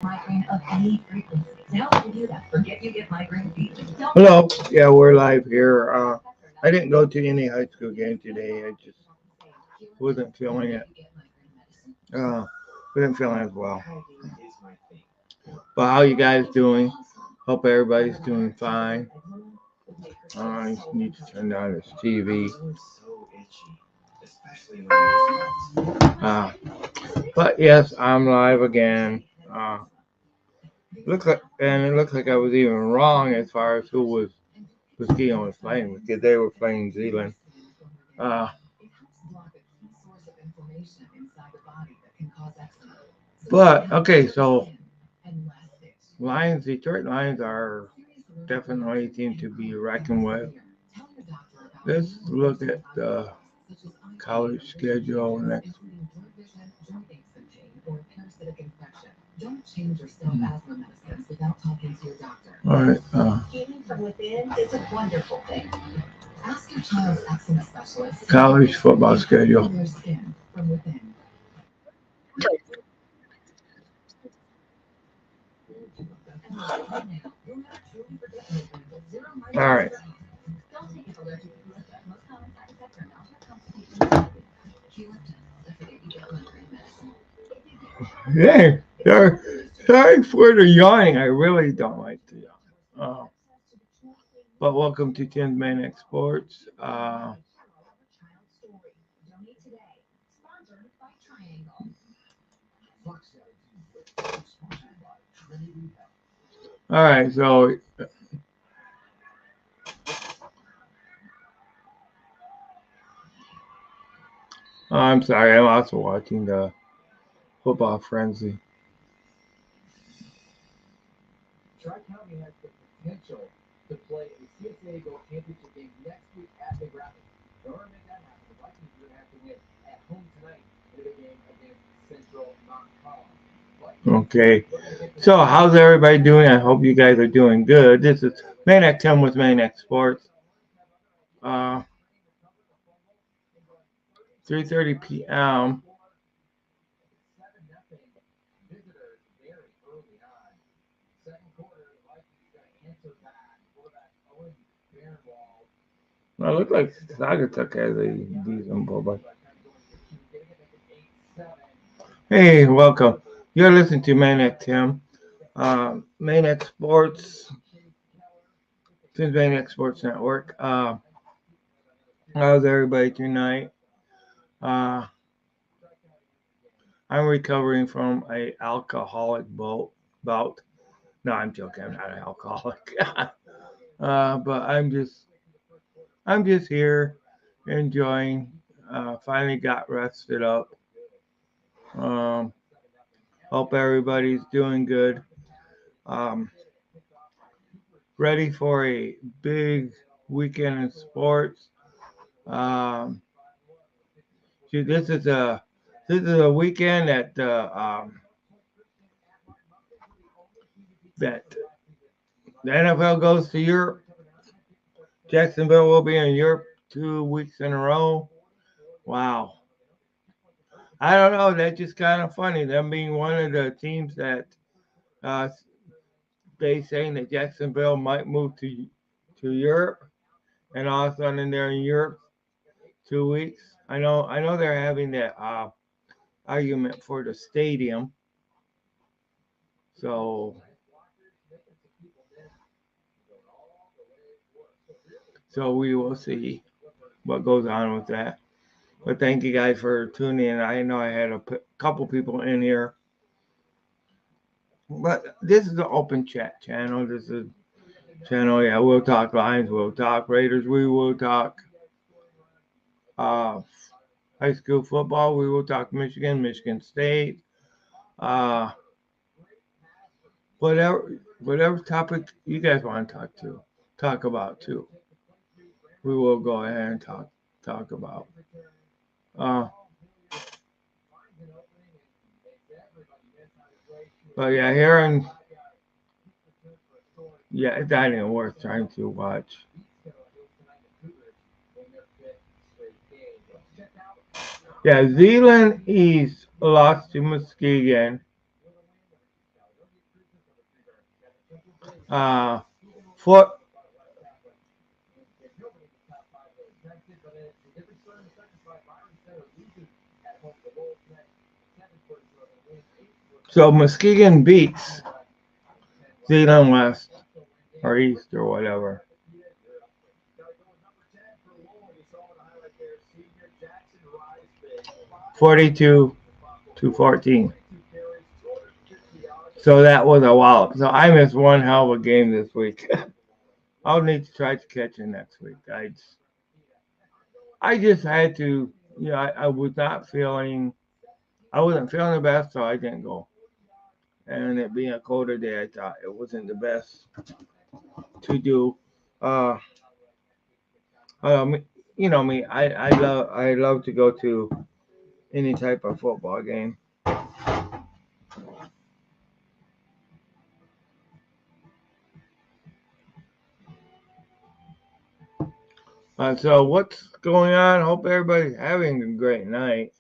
Hello. Yeah, we're live here. I didn't go to any high school game today. I just wasn't feeling it. Uh, wasn't feeling as well. But how you guys doing? Hope everybody's doing fine. I need to turn down this TV. Uh, but yes, I'm live again. It looks like I was even wrong as far as who was Musquito was playing because they were playing Zealand. Uh, but okay, so Detroit Lions are definitely a team to be reckoned with. Let's look at the college schedule next. All right. College football schedule. All right. Hey, sorry for the yawning. I really don't like to yawn. But welcome to Tim's Maniac Sports. All right, so I'm sorry. I'm also watching the football frenzy. Okay, so how's everybody doing? I hope you guys are doing good. This is Maniac Tim with Maniac Sports. 3:30 p.m. Well, it looks like Sagatuck has a decent ball, but hey, welcome. You're listening to Maniac Tim, Maniac Sports, Tim's Maniac Sports Network. How's everybody tonight? Uh, I'm recovering from a alcoholic bout. No, I'm joking. I'm not an alcoholic. But I'm just here enjoying. Finally got rested up. Um, hope everybody's doing good. Um, ready for a big weekend in sports. Um, see, this is a weekend that the NFL goes to Europe. Jacksonville will be in Europe 2 weeks in a row. Wow. I don't know. That's just kind of funny. Them being one of the teams that uh, they saying that Jacksonville might move to Europe, and all of a sudden they're in Europe 2 weeks. I know they're having that argument for the stadium. So we will see what goes on with that. But thank you guys for tuning in. I know I had a couple people in here. But this is an open chat channel. This is channel. Yeah, we'll talk Lions. We'll talk Raiders. We will talk uh, high school football. We will talk Michigan State. Uh, whatever topic you guys want to talk about too. We will go ahead and talk about. Uh, but yeah, here and yeah, it's not even worth trying to watch. Yeah, Zealand East lost to Muskegon Uh, for so Muskegon beats Zeeland West or East or whatever. 42-14. So that was a wallop. So I missed one hell of a game this week. I'll need to try to catch it next week. I just had to, I was not feeling, I wasn't feeling the best, so I didn't go. And it being a colder day, I thought it wasn't the best to do. Uh, um, you know me, I love to go to any type of football game. So what's going on? Hope everybody's having a great night.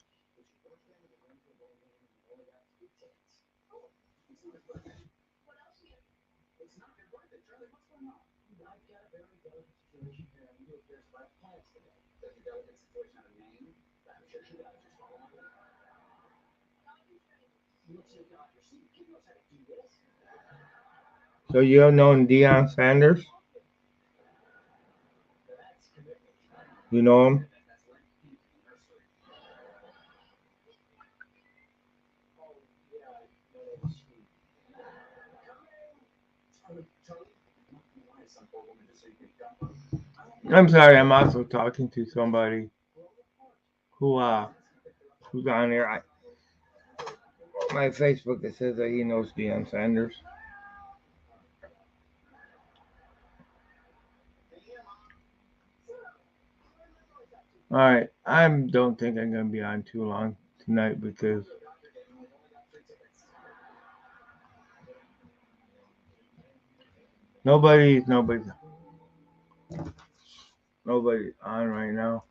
So you have known Deion Sanders? You know him? I'm sorry, I'm also talking to somebody who who's on here. My Facebook it says that he knows Deion Sanders. All right, I don't think I'm gonna be on too long tonight because nobody's nobody's on right now.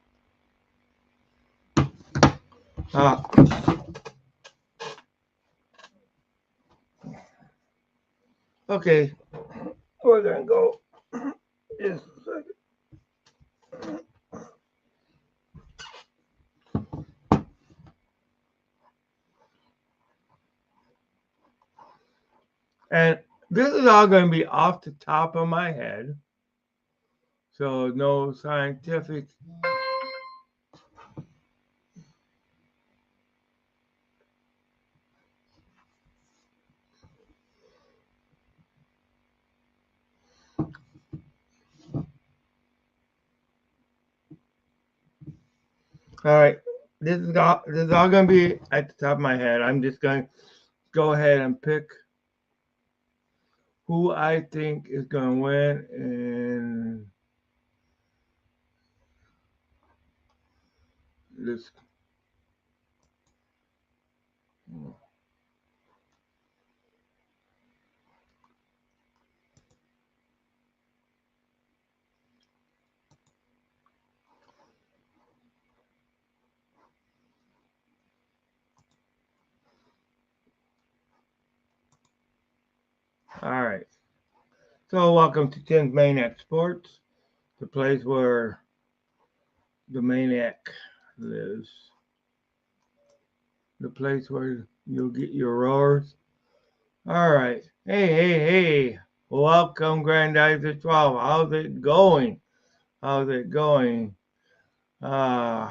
Uh, okay, we're gonna go. Just a second. And this is all gonna be off the top of my head, so no scientific. All right, this is all gonna be at the top of my head. I'm just gonna go ahead and pick who I think is gonna win in this. All right. So welcome to Tim's Maniac Sports, the place where the maniac lives, the place where you'll get your roars. All right. Hey. Welcome, Grandizer 12. How's it going? How's it going? Uh,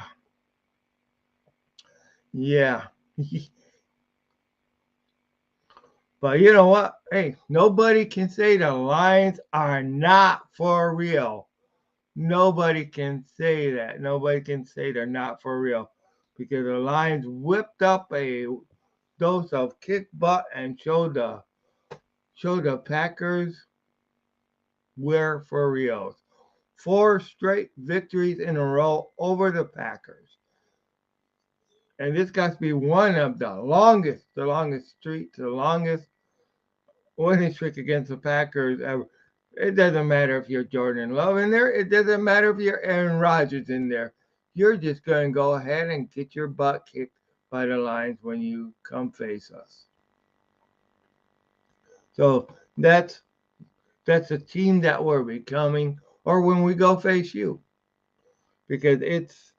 yeah. But you know what? Hey, nobody can say the Lions are not for real. Nobody can say that. Nobody can say they're not for real because the Lions whipped up a dose of kick butt and showed the Packers we're for real. 4 straight victories in a row over the Packers. And this got to be one of the longest streak, the longest winning streak against the Packers ever. It doesn't matter if you're Jordan Love in there. It doesn't matter if you're Aaron Rodgers in there. You're just going to go ahead and get your butt kicked by the Lions when you come face us. So that's that's a team that we're becoming, or when we go face you, because it's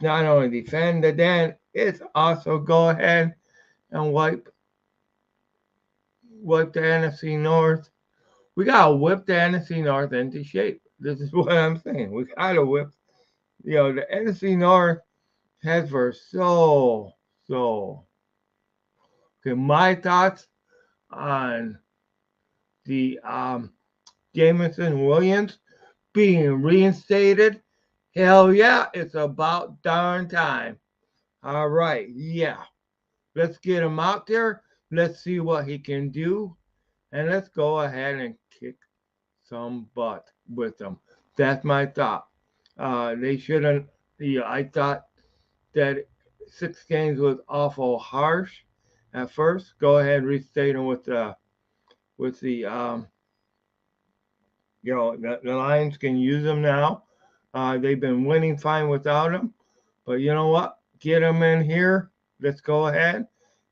not only defend the den, it's also go ahead and wipe the NFC North. We gotta whip the NFC North into shape. This is what I'm saying. We gotta whip. The NFC North has for so. Okay, my thoughts on the Jameson Williams being reinstated. Hell yeah, it's about darn time. All right, yeah. Let's get him out there. Let's see what he can do. And let's go ahead and kick some butt with him. That's my thought. They shouldn't. I thought that 6 games was awful harsh at first. Go ahead and restate him with the Lions can use him now. They've been winning fine without him. But you know what? Get him in here. Let's go ahead.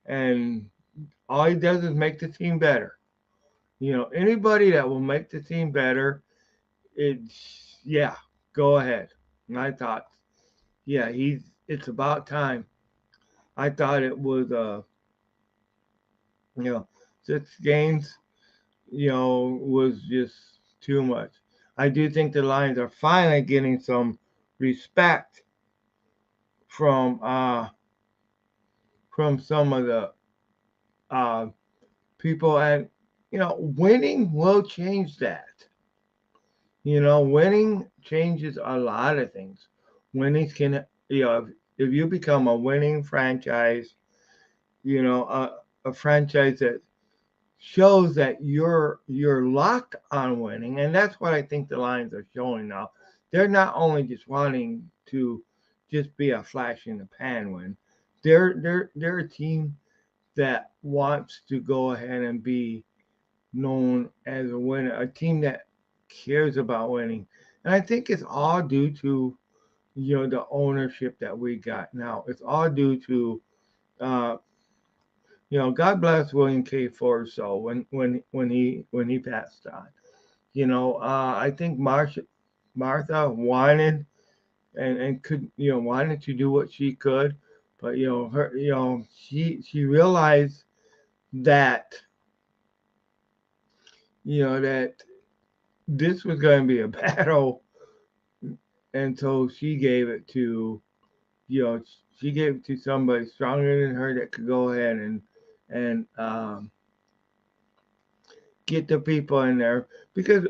And all he does is make the team better. Anybody that will make the team better, yeah, go ahead. My thoughts. Yeah, it's about time. I thought it was you know, 6 games, was just too much. I do think the Lions are finally getting some respect from some of the uh, people, and winning will change that. Winning changes a lot of things. Winning can, if you become a winning franchise, a franchise that shows that you're locked on winning, and that's what I think the Lions are showing now. They're not only just wanting to just be a flash in the pan win. They're a team that wants to go ahead and be known as a winner, a team that cares about winning. And I think it's all due to the ownership that we got now. It's all due to uh, God bless William K. Ford. So when he passed on, I think Martha wanted and could wanted to do what she could, but her she realized that that this was going to be a battle, and so she gave it to you know she gave it to somebody stronger than her that could go ahead and get the people in there, because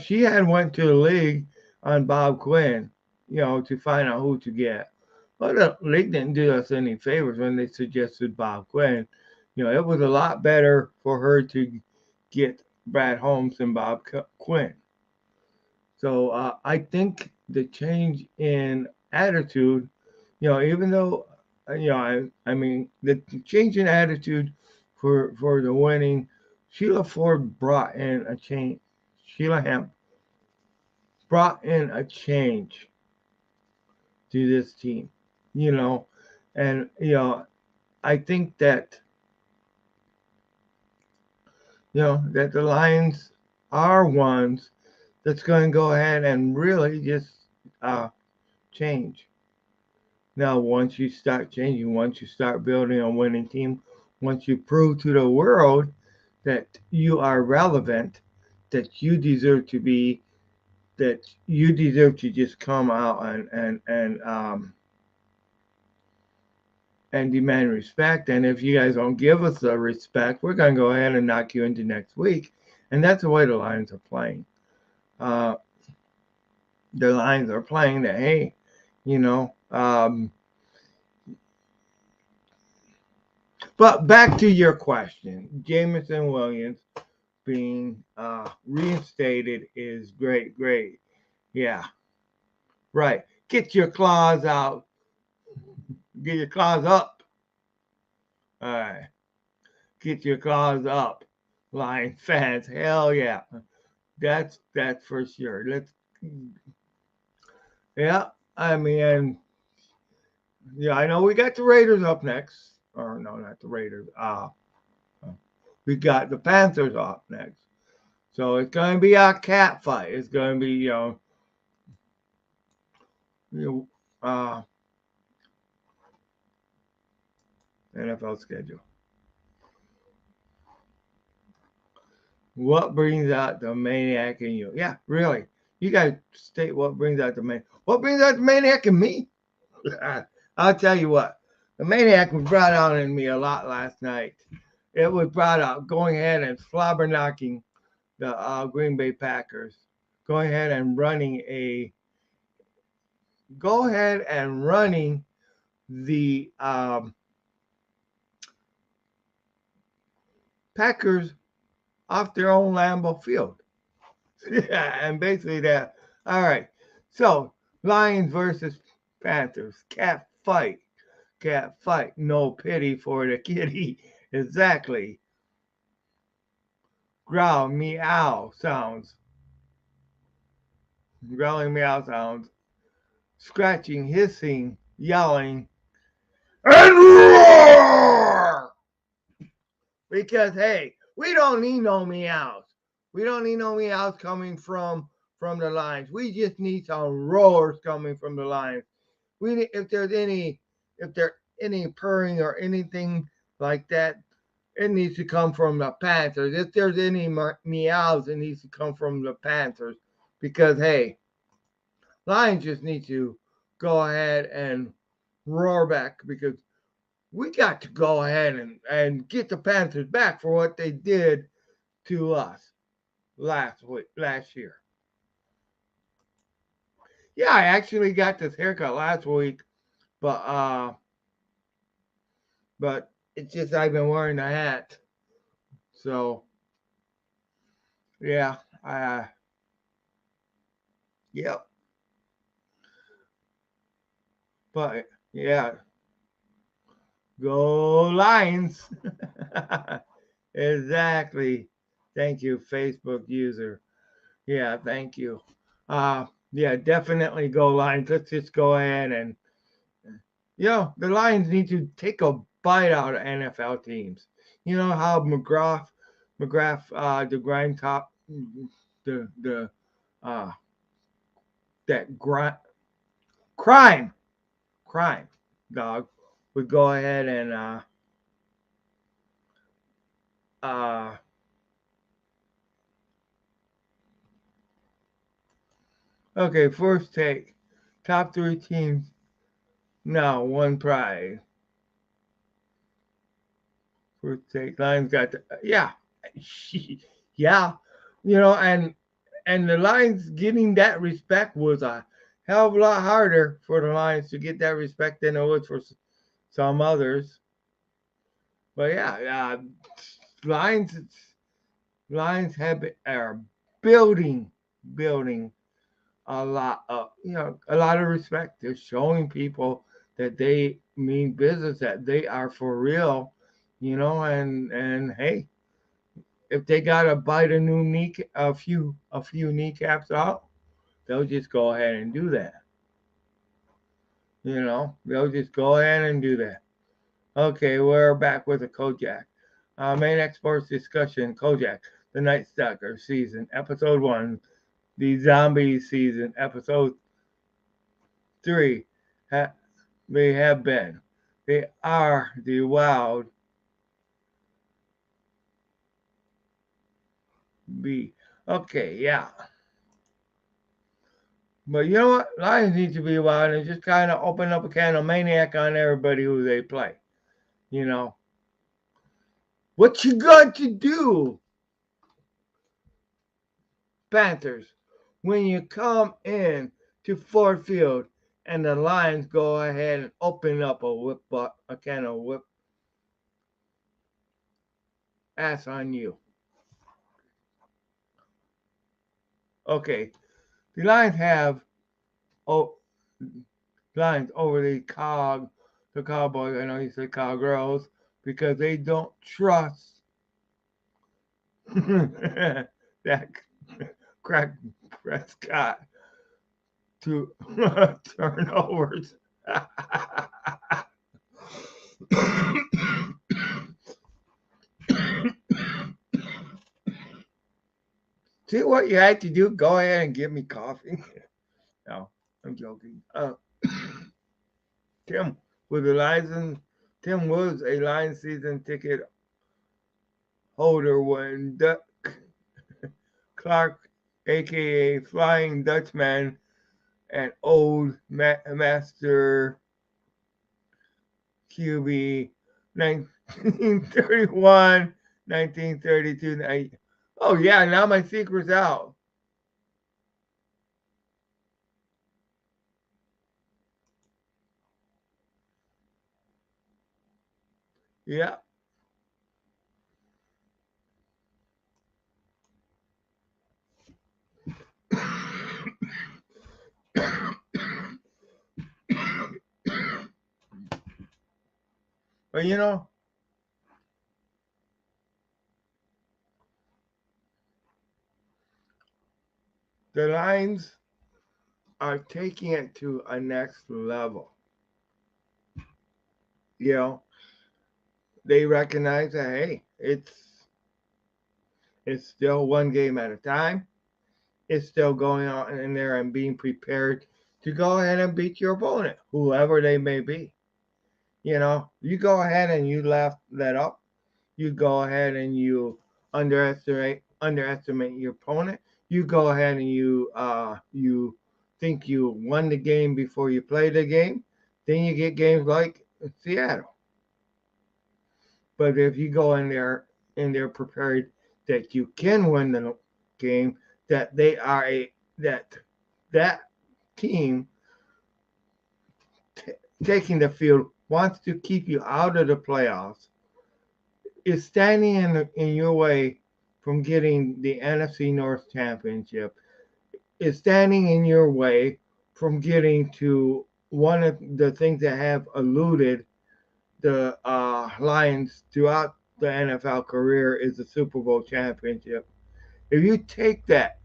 she had went to the league on Bob Quinn, to find out who to get. Well, the league didn't do us any favors when they suggested Bob Quinn. It was a lot better for her to get Brad Holmes than Bob Quinn. So I think the change in attitude, even though I mean the change in attitude for the winning, Sheila Ford brought in a change. Sheila Hemp brought in a change to this team, you know, and I think that that the Lions are ones that's going to go ahead and really just uh, change. Now, once you start changing, once you start building a winning team, once you prove to the world that you are relevant, that you deserve to be, that you deserve to just come out and demand respect. And if you guys don't give us the respect, we're going to go ahead and knock you into next week. And that's the way the Lions are playing. Uh, the Lions are playing that, hey, you know. But back to your question, Jameson Williams being reinstated is great, great. Yeah, right. Get your claws out. Get your claws up. All right. Get your claws up, Lion fans. Hell yeah. That's for sure. Yeah. I mean, yeah. I know we got the Raiders up next. Or no, not the Raiders. We got the Panthers up next. So it's going to be a cat fight. It's going to be, you know NFL schedule. What brings out the maniac in you? Yeah, really. You got to state what brings out the maniac. What brings out the maniac in me? I'll tell you what. The maniac was brought out in me a lot last night. It was brought out going ahead and slobber knocking the Green Bay Packers. Going ahead and running the Packers off their own Lambeau Field. Yeah, and basically that. All right. So Lions versus Panthers. Cat fight. Cat fight. No pity for the kitty. Exactly. Growl, meow sounds. Growling meow sounds. Scratching, hissing, yelling, and roar! Because hey, we don't need no meows. We don't need no meows coming from the Lions. We just need some roars coming from the Lions. If there's any purring or anything like that, it needs to come from the Panthers. If there's any meows, it needs to come from the Panthers. Because hey, Lions just need to go ahead and roar back because we got to go ahead and get the Panthers back for what they did to us last year. Yeah, I actually got this haircut last week, but it's just I've been wearing a hat. So yeah, yep. But yeah, go Lions. Exactly. Thank you, Facebook user. Yeah, thank you. Yeah, definitely go Lions. Let's just go ahead and the Lions need to take a bite out of NFL teams. You know how McGrath, the grind top, the uh, that grind crime, crime dog would go ahead and uh, okay, first take, top three teams. No, one prize. First take, Lions got yeah, yeah, and the Lions getting that respect was a hell of a lot harder for the Lions to get that respect than it was for some others. But yeah, Lions Lions are building building a lot of respect. They're showing people that they mean business, that they are for real, and hey, if they gotta bite a few kneecaps out, they'll just go ahead and do that. They'll just go ahead and do that. Okay, we're back with the Kojak. Maniac Sports discussion, Kojak, the Night Stalker season, episode 1, the Zombie season, episode 3. They have been. They are the wild bee. Okay, yeah. But you know what? Lions need to be wild and just kind of open up a can of maniac on everybody who they play. You know, what you got to do, Panthers, when you come in to Ford Field and the Lions go ahead and open up a can of whip ass on you. Okay, the Lions have oh Lions over the Cowboys. I know you say Cowgirls because they don't trust that crack Prescott to turnovers. See what you had to do? Go ahead and give me coffee. No, I'm joking. Tim was a license. Tim was a Lions season ticket holder when Duck Clark, aka Flying Dutchman, and old master QB 1931, 1932. Oh yeah, now my secret's out. Yeah. But the Lions are taking it to a next level. You know, they recognize that hey, it's still one game at a time. It's still going on in there and being prepared to go ahead and beat your opponent, whoever they may be. You go ahead and you laugh that up. You go ahead and you underestimate your opponent. You go ahead and you think you won the game before you play the game. Then you get games like Seattle. But if you go in there prepared that you can win the game, that they are that team t- taking the field wants to keep you out of the playoffs, is standing in your way from getting the NFC North Championship, is standing in your way from getting to one of the things that have eluded the Lions throughout the NFL career is the Super Bowl championship. If you take that,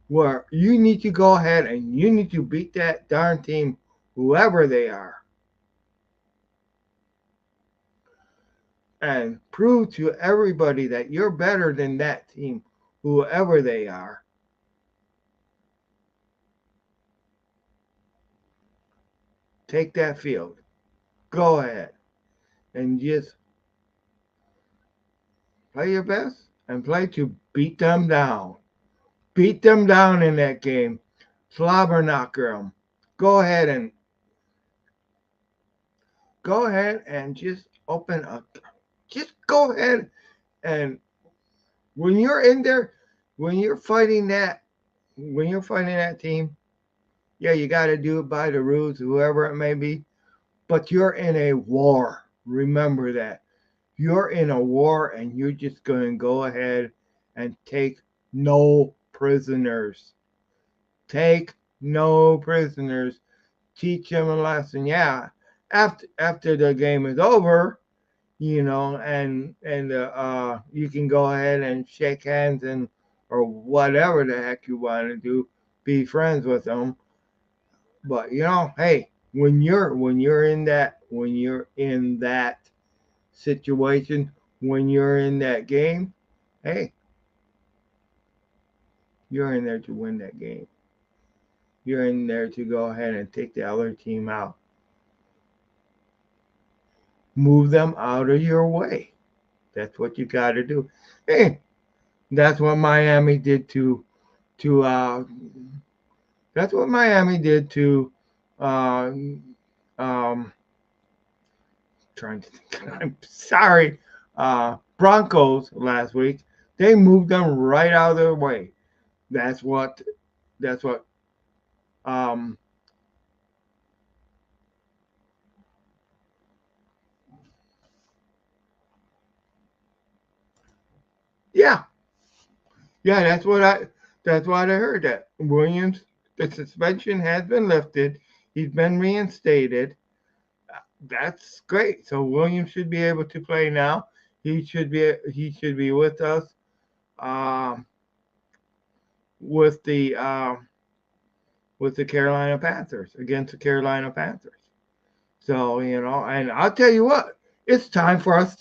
where you need to go ahead and you need to beat that darn team, whoever they are, and prove to everybody that you're better than that team, whoever they are. Take that field. Go ahead and just play your best and play to beat them down. Beat them down in that game. Slobber knocker them. Go ahead and just open up. Just go ahead and when you're in there, when you're fighting that, when you're fighting that team, yeah, you got to do it by the rules, whoever it may be. But you're in a war. Remember that. You're in a war and you're just going to go ahead and take no prisoners. Take no prisoners. Teach them a lesson. Yeah, after the game is over, and you can go ahead and shake hands and or whatever the heck you want to do, be friends with them. But hey, when you're in that situation, when you're in that game, hey, you're in there to win that game. You're in there to go ahead and take the other team out. Move them out of your way. That's what you got to do. Hey, that's what Miami did to that's what Miami did to uh trying to think. I'm sorry. Broncos last week. They moved them right out of their way. That's what. That's what. Um. Yeah. Yeah. That's what I heard. That Williams, the suspension has been lifted. He's been reinstated. That's great. So Williams should be able to play now. He should be with us. Um. With the Carolina Panthers against the Carolina Panthers. So, and I'll tell you what, it's time for us.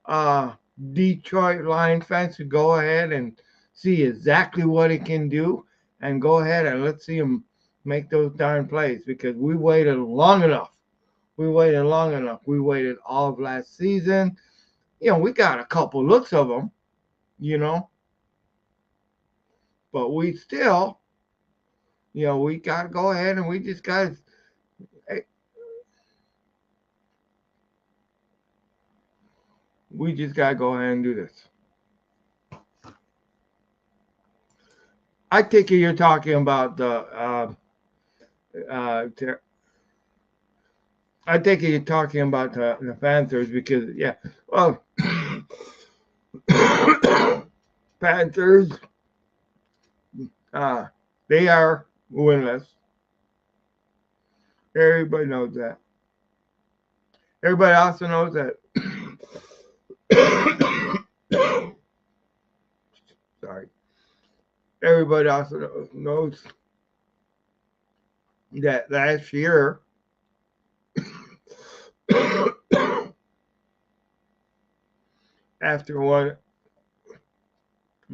Uh, Detroit Lions fans to go ahead and see exactly what it can do, and go ahead and let's see them make those darn plays, because we waited long enough. We waited long enough. We waited all of last season. We got a couple looks of them, you know, but we still, we got to go ahead and we just got to, we just got to go ahead and do this. I take it you're talking about the, uh, I take it you're talking about the Panthers because, yeah, well, Panthers, uh, they are winless. Everybody knows that. Everybody also knows that. Sorry. Everybody also knows that last year, after one,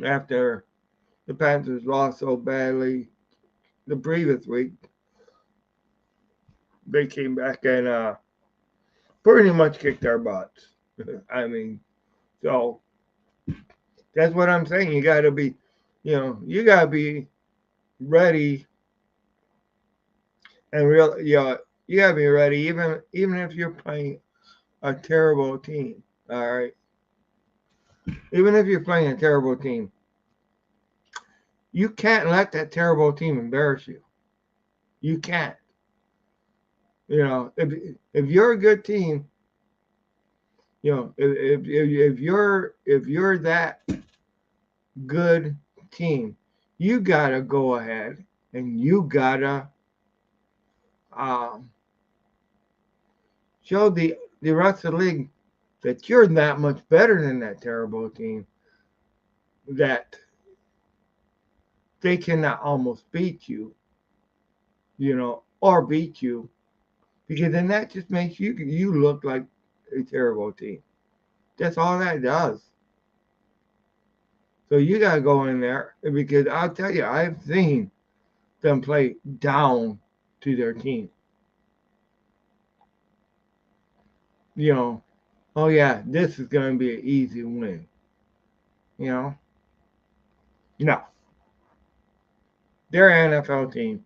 after the Panthers lost so badly the previous week, they came back and pretty much kicked our butts. I mean, so that's what I'm saying. You got to be, you got to be ready and real. You got to be ready, even if you're playing a terrible team. All right, even if you're playing a terrible team, you can't let that terrible team embarrass you. You can't. If you're a good team, if you're that good team, you gotta go ahead and you gotta um, show the rest of the league that you're that much better than that terrible team, that they cannot almost beat you, or beat you, because then that just makes you look like a terrible team. That's all that does. So you gotta go in there, because I'll tell you, I've seen them play down to their team. Oh yeah, this is gonna be an easy win. You know, no, they're an NFL team.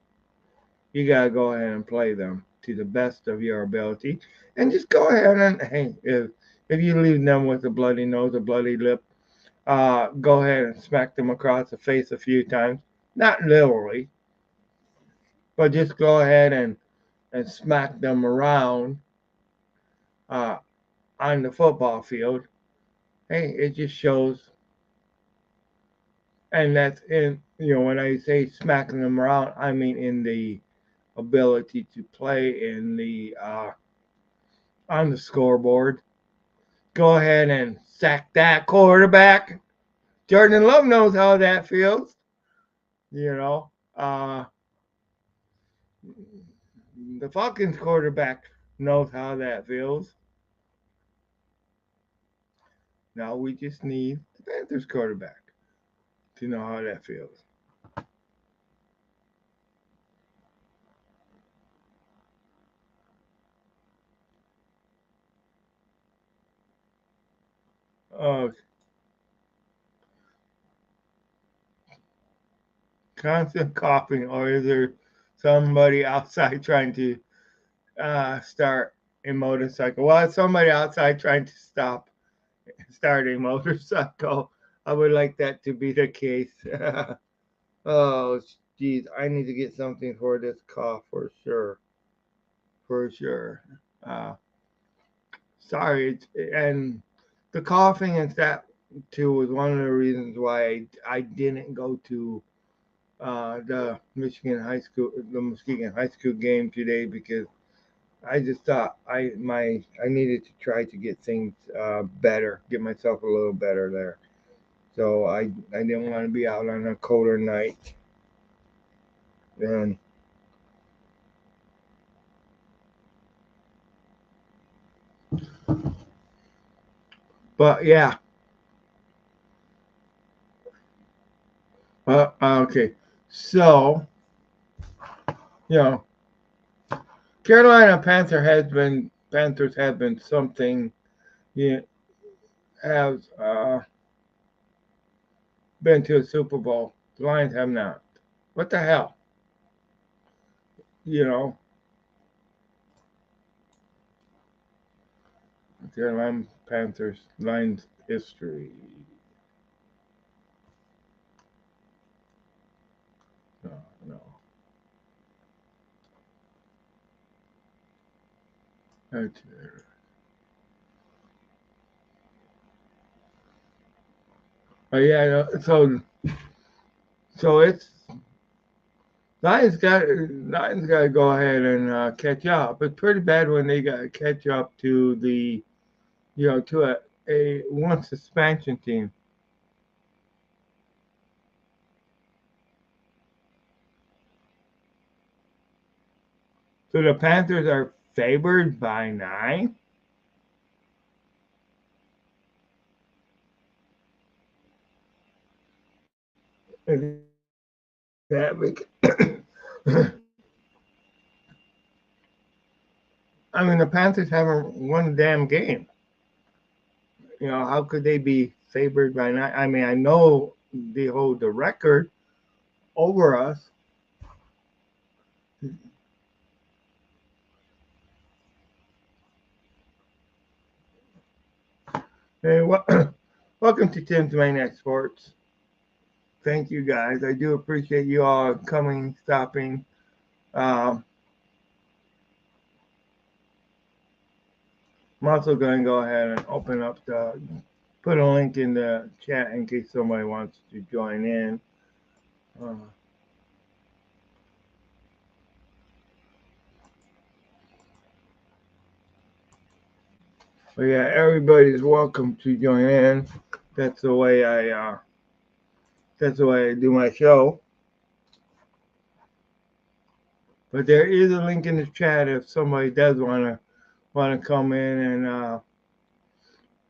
You gotta go ahead and play them to the best of your ability, and just go ahead and hey, if you leave them with a bloody nose, a bloody lip, go ahead and smack them across the face a few times. Not literally, but just go ahead and smack them around uh, on the football field. Hey, it just shows, and that's in, when I say smacking them around, I mean in the ability to play in the on the scoreboard. Go ahead and sack that quarterback. Jordan Love knows how that feels. You know, uh, the Falcons quarterback knows how that feels. Now we just need the Panthers quarterback to know how that feels. Oh, constant coughing, or is there somebody outside trying to start a motorcycle? Well, it's somebody outside trying to start a motorcycle. I would like that to be the case. Oh, geez, I need to get something for this cough for sure, for sure. Uh, Sorry, and the coughing and that too was one of the reasons why I didn't go to the Muskegon High School game today, because I just thought I needed to try to get things better, get myself a little better there. So I didn't want to be out on a colder night. And but yeah. Okay. So, you know, Carolina Panthers have been something you has been to a Super Bowl. The Lions have not. What the hell? You know, Carolina Panthers Lions history. No, no. Okay. Yeah. So it's Lions got to go ahead and catch up. It's pretty bad when they got to catch up to to a once expansion team. So the Panthers are favored by 9. That I mean, the Panthers haven't won a damn game. How could they be favored by 9? I mean, I know they hold the record over us. Hey, welcome to Tim's Maniac Sports. Thank you guys. I do appreciate you all coming, stopping. Um, I'm also going to go ahead and put a link in the chat in case somebody wants to join in. Uh, but yeah, everybody's welcome to join in. That's the way I do my show. But there is a link in the chat if somebody does wanna come in and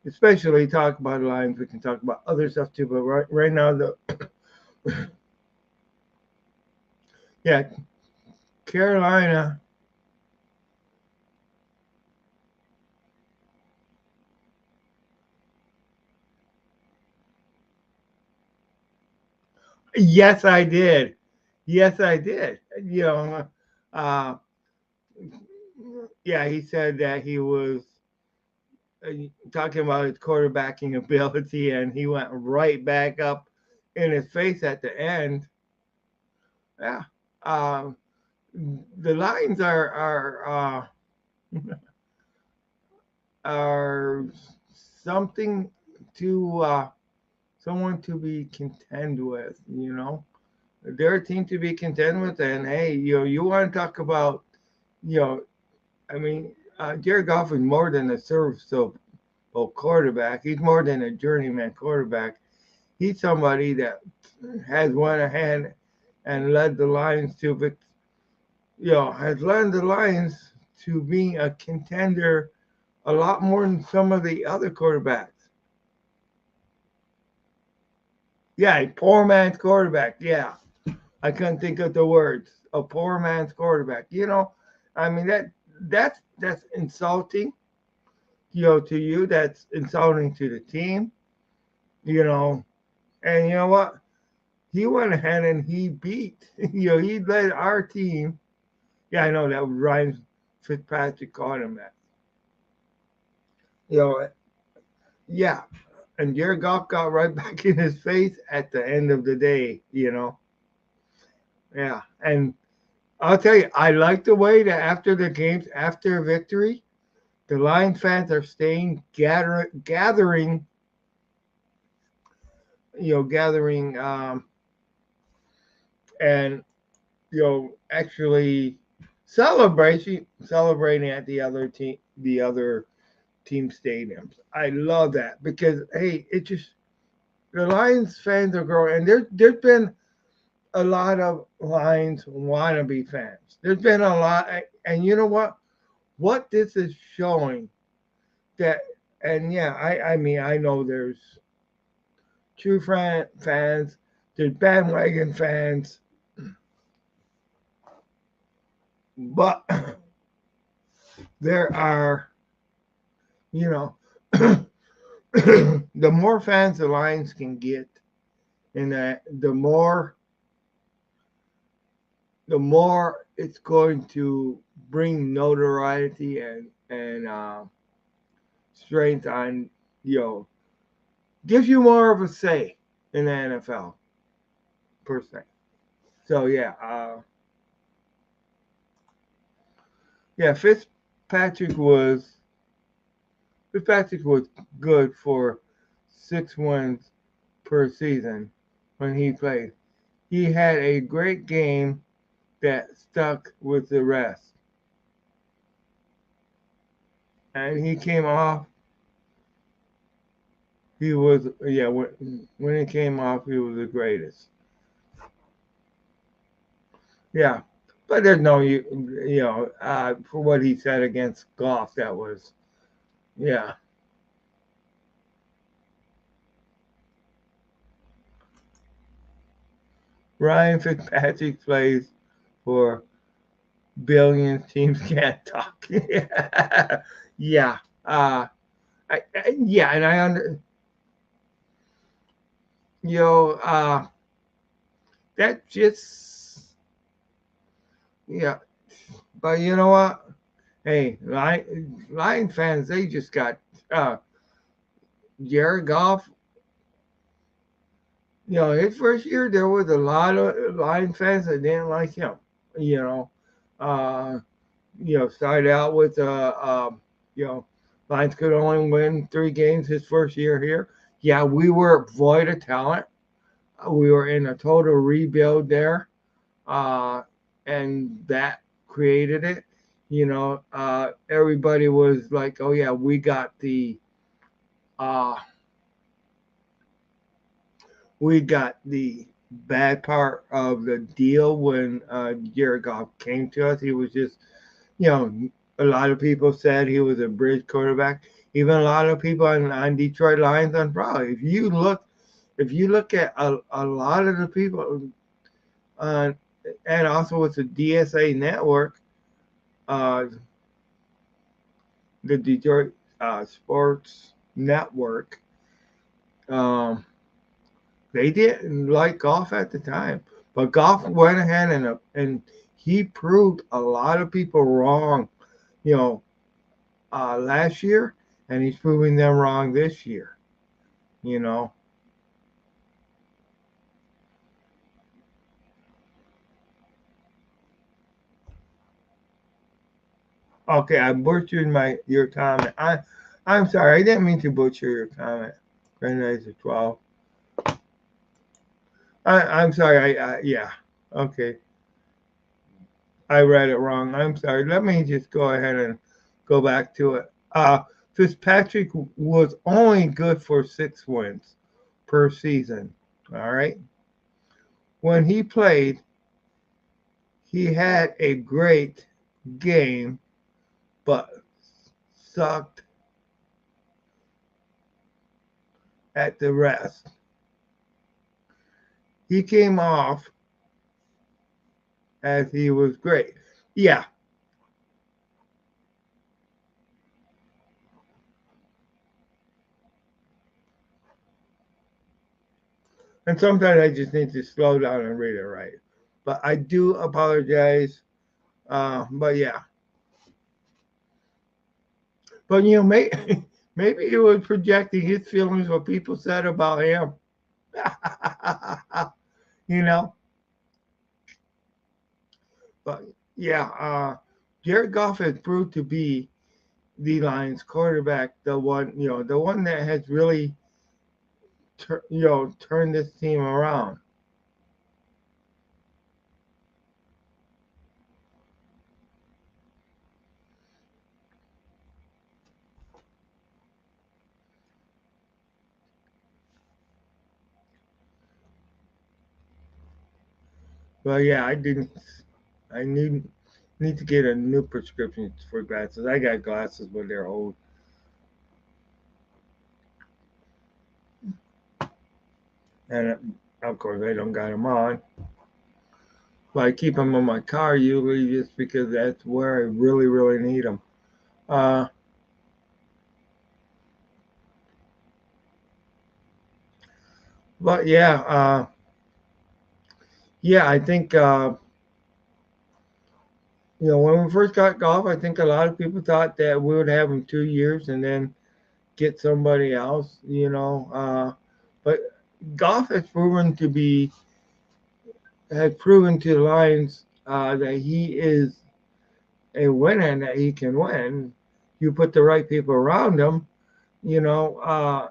especially talk about lines. We can talk about other stuff too. But right now yeah, Carolina. Yes, I did. Yes, I did. Uh, yeah, he said that he was uh, talking about his quarterbacking ability, and he went right back up in his face at the end. Yeah, um, the Lions are something to someone to be contend with. They're a team to be contend with, and hey, you want to talk about you know I mean, Jared Goff is more than a serviceable quarterback. He's more than a journeyman quarterback. He's somebody that has won a hand and led the Lions has led the Lions to being a contender a lot more than some of the other quarterbacks. Yeah, a poor man's quarterback. Yeah, I couldn't think of the words. A poor man's quarterback. I mean that's insulting. To you. That's insulting to the team. You know, and you know what? He went ahead and he beat. He led our team. Yeah, I know that Ryan Fitzpatrick called him that. You know, yeah. And Jared Goff got right back in his face at the end of the day. Yeah. And I'll tell you, I like the way that after the games, after victory, the Lions fans are staying gathering, gathering, and actually celebrating at the other team stadiums. I love that because hey, it just the Lions fans are growing, and there's been a lot of Lions wannabe fans. There's been a lot, and you know what? What this is showing that, and yeah, I mean I know there's true fans, there's bandwagon fans, but there are, you know, the more fans the Lions can get, and that the more it's going to bring notoriety and strength on, you know, gives you more of a say in the NFL per se. So yeah, Fitzpatrick was good for 6 wins per season when he played. He had a great game that stuck with the rest, and he came off. He was when he came off, he was the greatest. Yeah, but there's no for what he said against Goff. That was yeah. Ryan Fitzpatrick plays for billions. Teams can't talk. Yeah. Yeah, and I under you know that just yeah. But you know what? Hey, Lion fans, they just got uh Jared Goff. His first year there was a lot of Lion fans that didn't like him. You know, uh, started out with you know, Lions could only win 3 games his first year here. Yeah, we were void of talent. We were in a total rebuild there, uh, and that created it. Everybody was like, "Oh yeah, uh, we got the bad part of the deal when Jared Goff came to us. He was just, you know, a lot of people said he was a bridge quarterback. Even a lot of people on Detroit Lions on probably. If you look at a lot of the people, uh, and also with the DSA network, uh, the Detroit Sports Network, um, they didn't like Goff at the time, but Goff went ahead and he proved a lot of people wrong. You know, last year, and he's proving them wrong this year. You know. Okay, I butchered your comment. I'm sorry. I didn't mean to butcher your comment. Grand Race of 12. I'm sorry. Yeah. Okay. I read it wrong. I'm sorry. Let me just go ahead and go back to it. Fitzpatrick was only good for 6 wins per season. All right. When he played, he had a great game, but sucked at the rest. He came off as he was great. Yeah. And sometimes I just need to slow down and read it right. But I do apologize. But yeah. But maybe he was projecting his feelings what people said about him. you know. But yeah, Jared Goff has proved to be the Lions quarterback, the one that has really turned this team around. Well, yeah, I didn't. I need to get a new prescription for glasses. I got glasses, but they're old. And Of course, I don't got them on, but I keep them on my car usually just because that's where I really, really need them. Uh, but yeah, I think when we first got golf, I think a lot of people thought that we would have them 2 years and then get somebody else. But golf has proven to the Lions that he is a winner and that he can win. You put the right people around him, you know,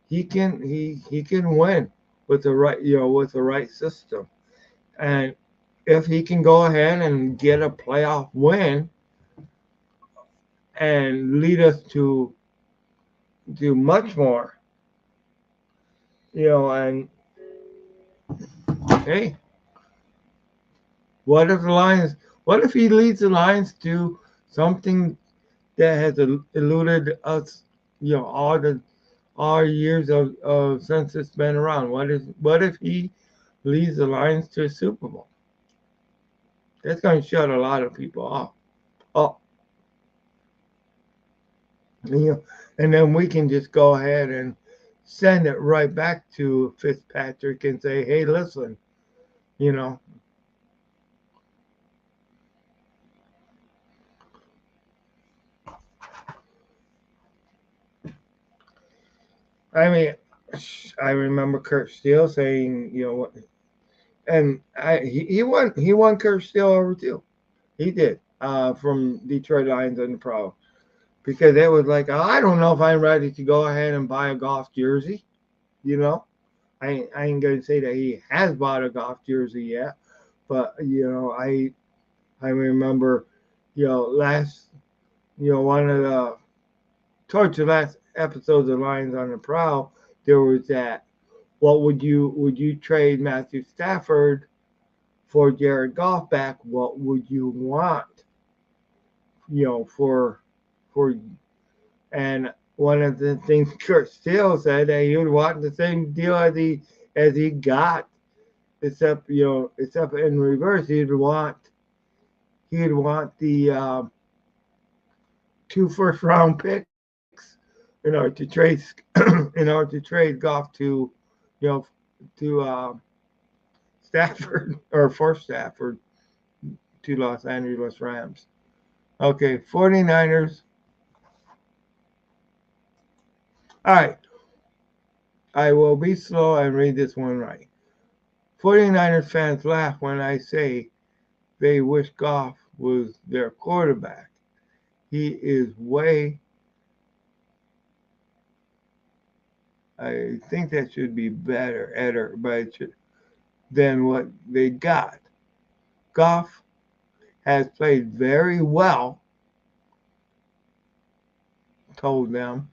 he can win with the right system. And if he can go ahead and get a playoff win and lead us to do much more, and hey, what if the Lions? What if he leads the Lions to something that has eluded us, all years of since it's been around? What if he leads the Lions to a Super Bowl? That's going to shut a lot of people off. Oh, you know, and then we can just go ahead and send it right back to Fitzpatrick and say, "Hey, listen, you know, I mean, I remember Kurt Steele saying, and he won Kurt Steele over too. He did from Detroit Lions and the Pro because it was like I don't know if I'm ready to go ahead and buy a golf jersey. You know, I ain't gonna say that he has bought a golf jersey yet, but I remember last one of the towards the last episodes of Lions on the Prowl there was that what would you trade Matthew Stafford for Jared Goff back? What would you want? For and one of the things Kurt Steele said that he would want the same deal as he got, except in reverse, he'd want the 2 first-round picks in order to trade in order to trade Goff you know to Stafford or for Stafford to Los Angeles Rams. Okay, 49ers. All right, I will be slow and read this one right. 49ers fans laugh when I say they wish Goff was their quarterback. He is way, I think that should be better, than what they got. Goff has played very well, told them.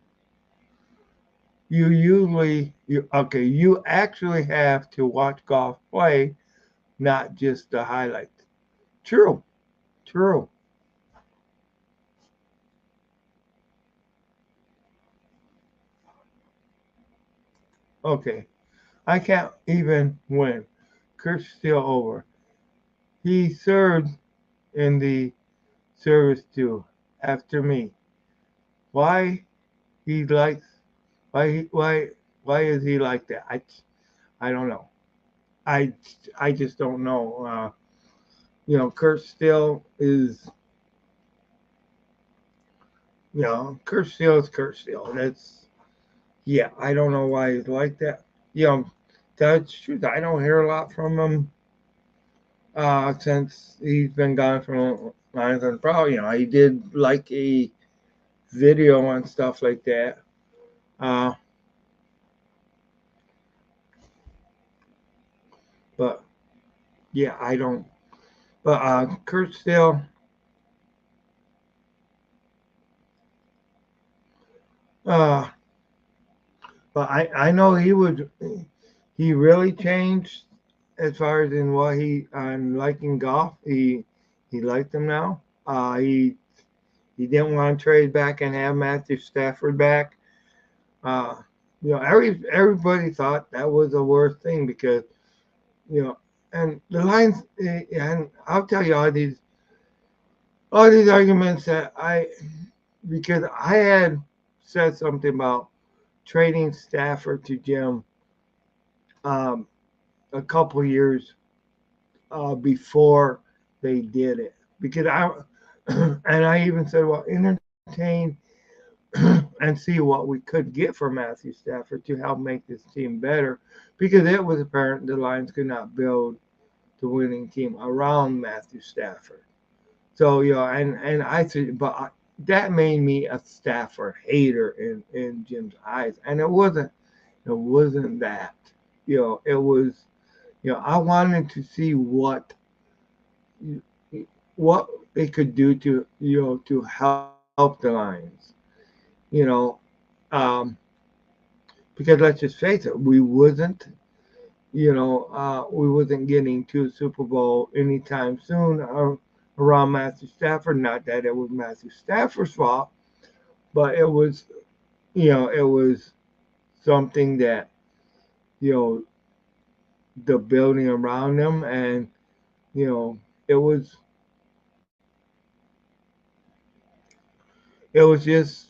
You actually have to watch Goff play, not just the highlights. True, true. Okay, I can't even win. Kurt's still over. He served in the service too, after me. Why he likes why is he like that? I don't know. I just don't know. Kurt still is Kurt Steele is Kurt Steele. I don't know why he's like that. That's true. I don't hear a lot from him since he's been gone from Lions and Pro. He did like a video and stuff like that. Uh, but I don't. But Kurt Steele, uh, but I know he really changed as far as in what he on liking golf. He liked him now. He didn't want to trade back and have Matthew Stafford back. Uh, everybody thought that was the worst thing because you know, and the Lions, and I'll tell you all these arguments that because I had said something about trading Stafford to Jim um, a couple years before they did it because and I even said, well, entertain and see what we could get for Matthew Stafford to help make this team better because it was apparent the Lions could not build the winning team around Matthew Stafford. So and I said, but that made me a Stafford hater in Jim's eyes, and it wasn't that. It was I wanted to see what they could do to help the Lions. You know, um, because let's just face it, we wasn't getting to a Super Bowl anytime soon around Matthew Stafford. Not that it was Matthew Stafford's fault, but it was something that you know the building around them, and it was just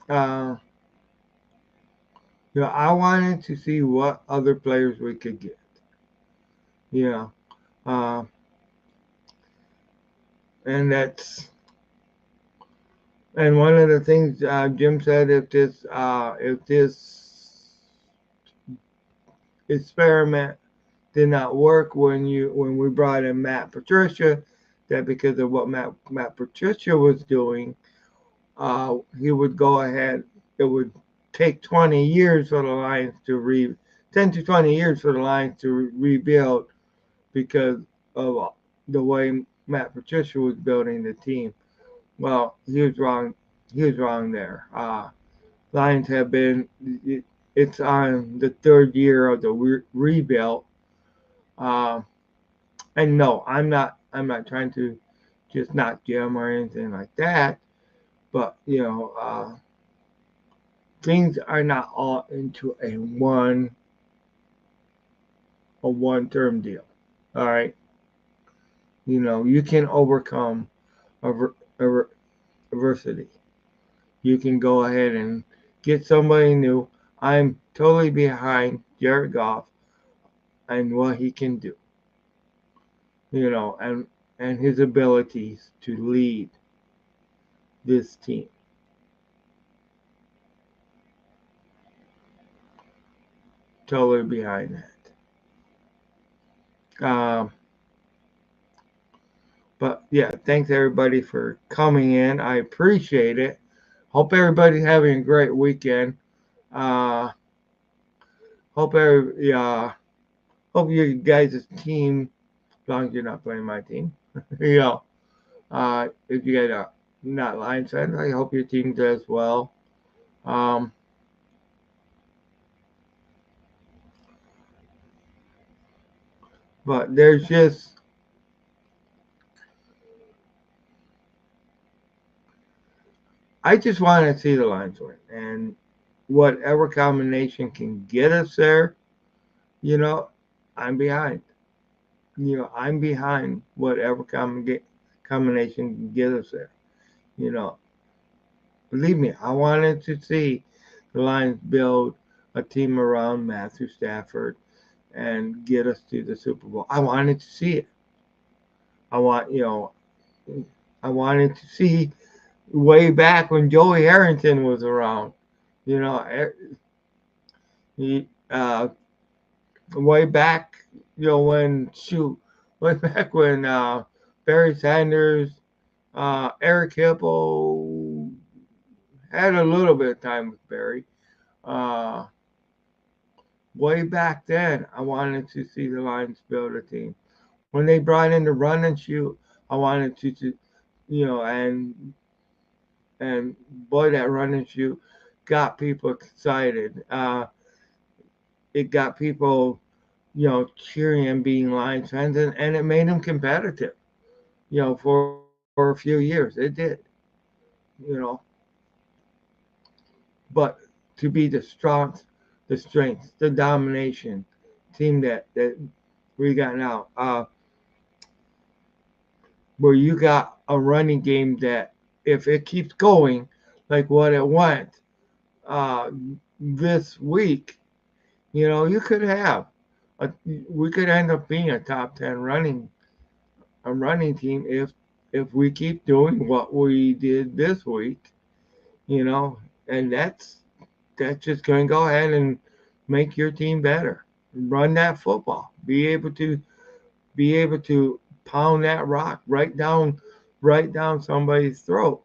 uh, I wanted to see what other players we could get. You know, uh, and that's and one of the things Jim said if this experiment did not work when we brought in Matt Patricia, that because of what Matt Patricia was doing, he would go ahead. It would take 20 years for the Lions to 10 to 20 years for the Lions to rebuild because of the way Matt Patricia was building the team. Well, he was wrong. He was wrong there. Lions have been. It's on the third year of the rebuild. Uh, and no, I'm not. I'm not trying to just knock Jim or anything like that. But things are not all into a one term deal. All right, you can overcome adversity. You can go ahead and get somebody new. I'm totally behind Jared Goff and what he can do, and his abilities to lead this team. Totally behind that. But yeah, thanks everybody for coming in. I appreciate it. Hope everybody's having a great weekend. Uh, hope you guys' team, as long as you're not playing my team, you know, if you guys are not Lions fans, I hope your team does well. Um, but I just want to see the Lions win, and whatever combination can get us there, you know, I'm behind. I'm behind whatever combination can get us there. You know, believe me, I wanted to see the Lions build a team around Matthew Stafford and get us to the Super Bowl. I wanted to see it. I want, you know, I wanted to see way back when Joey Harrington was around. You know, he, way back, way back when Barry Sanders, Eric Hippo had a little bit of time with Barry. Uh, way back then, I wanted to see the Lions build a team. When they brought in the run and shoot, I wanted to and boy, that run and shoot got people excited. It got people, cheering and being Lions fans, and it made them competitive. For a few years, it did. You know, but to be the strength, the domination team that we got now, where you got a running game that if it keeps going like what it went uh, this week, you could have we could end up being a top 10 running team if we keep doing what we did this week, you know, and that's just going to go ahead and make your team better. Run that football. Be able to pound that rock right down somebody's throat,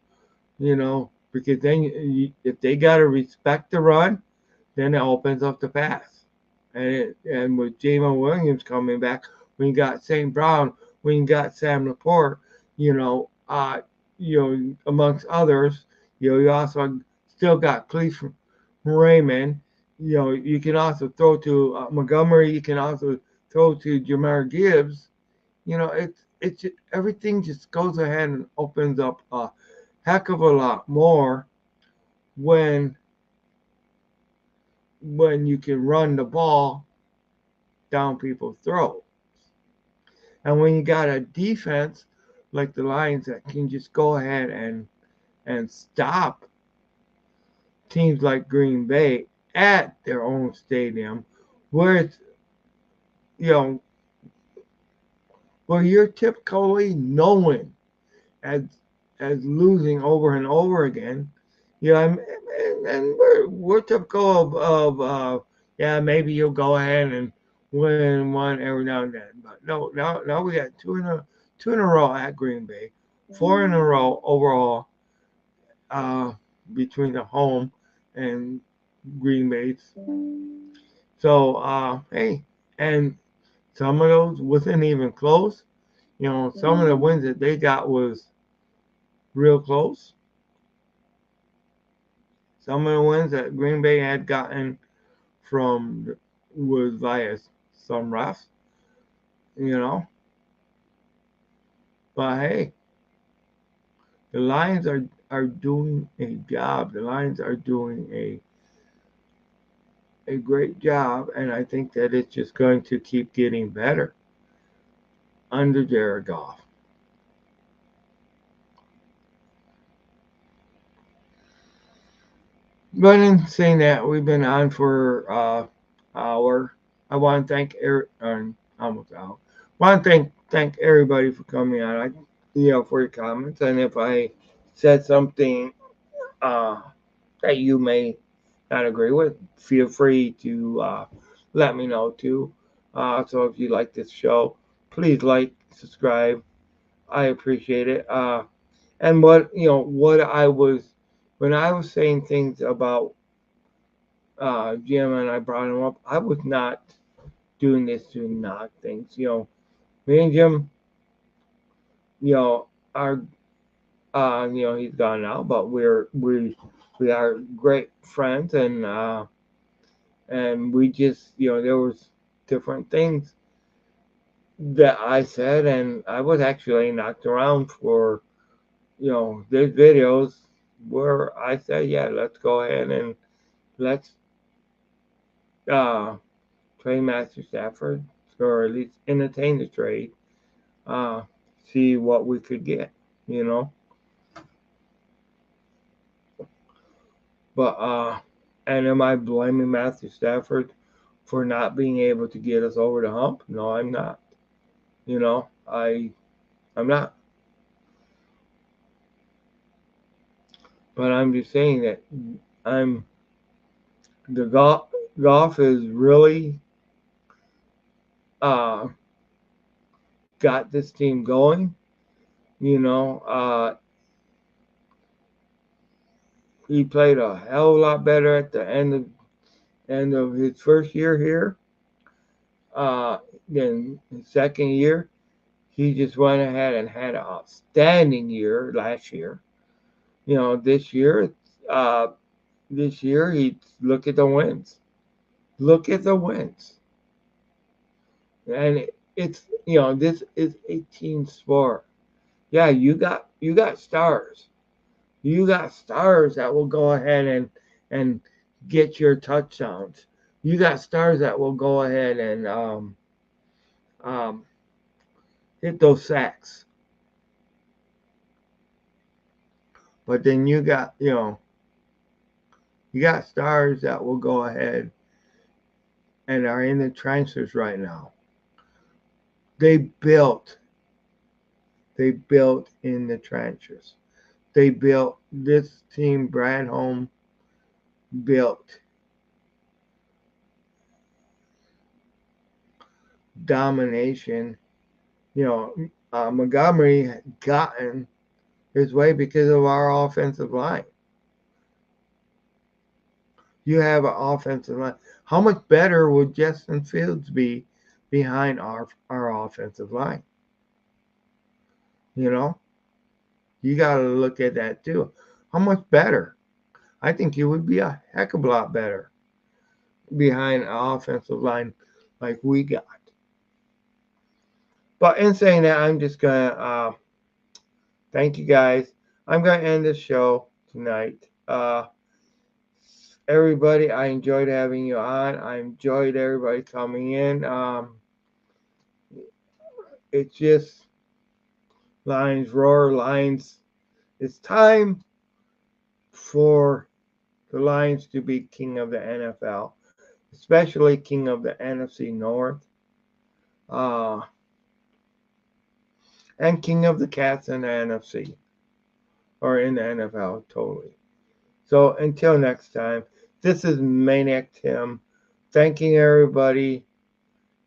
because then if they got to respect the run, then it opens up the pass. And with Jamon Williams coming back, when you got St. Brown, when you got Sam Laporte, amongst others, you also still got Cleveland Raymond. You can also throw to Montgomery. You can also throw to Jamar Gibbs. It's everything just goes ahead and opens up a heck of a lot more when you can run the ball down people's throats. And when you got a defense like the Lions that can just go ahead and stop teams like Green Bay at their own stadium, where it's you know where you're typically known as losing over and over again. And we're typical of yeah, maybe you'll go ahead and win one every now and then, but no, now we got two in a row at Green Bay, four in a row overall uh, between the home and Green Bay's. So hey, and some of those wasn't even close. Some of the wins that they got was real close. Some of the wins that Green Bay had gotten from was via some refs, you know. But hey, the Lions are doing a job. The Lions are doing a great job, and I think that it's just going to keep getting better under Jared Goff. But in saying that, we've been on for hour. I want to thank almost hour. I want to thank everybody for coming on. For your comments, and if I said something uh, that you may not agree with, feel free to let me know too. So if you like this show, please like, subscribe. I appreciate it. And what I was when I was saying things about Jim and I brought him up, I was not doing this to knock things. Me and Jim, are he's gone now, but we are great friends, and we just there was different things that I said, and I was actually knocked around for there's videos where I said, yeah, let's go ahead and let's uh, trade Matthew Stafford, or at least entertain the trade, uh, see what we could get, you know. But and am I blaming Matthew Stafford for not being able to get us over the hump? No, I'm not. I'm not. But I'm just saying that I'm the golf is really uh, got this team going. You know, he played a hell of a lot better at the end of his first year here. Then his second year, he just went ahead and had an outstanding year last year. This year, uh, he look at the wins. Look at the wins, and it's this is a team sport. Yeah, you got stars. You got stars that will go ahead and get your touchdowns. You got stars that will go ahead and um, hit those sacks. But then you got stars that will go ahead and are in the trenches right now. They built, they built in the trenches. They built this team. Brad Home built domination. Montgomery gotten his way because of our offensive line. You have an offensive line. How much better would Justin Fields be behind our offensive line? You know, you got to look at that too. How much better? I think he would be a heck of a lot better behind an offensive line like we got. But in saying that, I'm just gonna thank you guys. I'm gonna end this show tonight. Everybody, I enjoyed having you on. I enjoyed everybody coming in. It's just Lions roar, Lions. It's time for the Lions to be king of the NFL, especially king of the NFC North, uh, and king of the Cats in the NFC or in the NFL totally. So until next time, this is Maniac Tim, thanking everybody.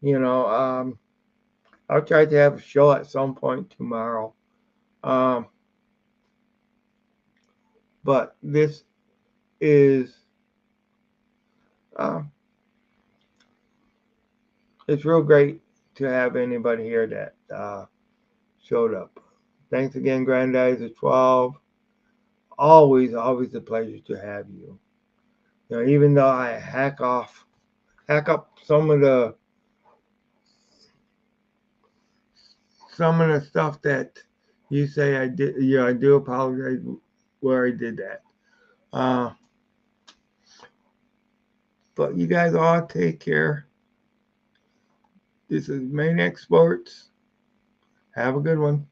I'll try to have a show at some point tomorrow. Um, but this is uh, it's real great to have anybody here that showed up. Thanks again, Granddaddy at 12. Always, always a pleasure to have you. Even though I hack up some of the stuff that you say I did. I do apologize where I did that. But you guys all take care. This is Maniac Sports. Have a good one.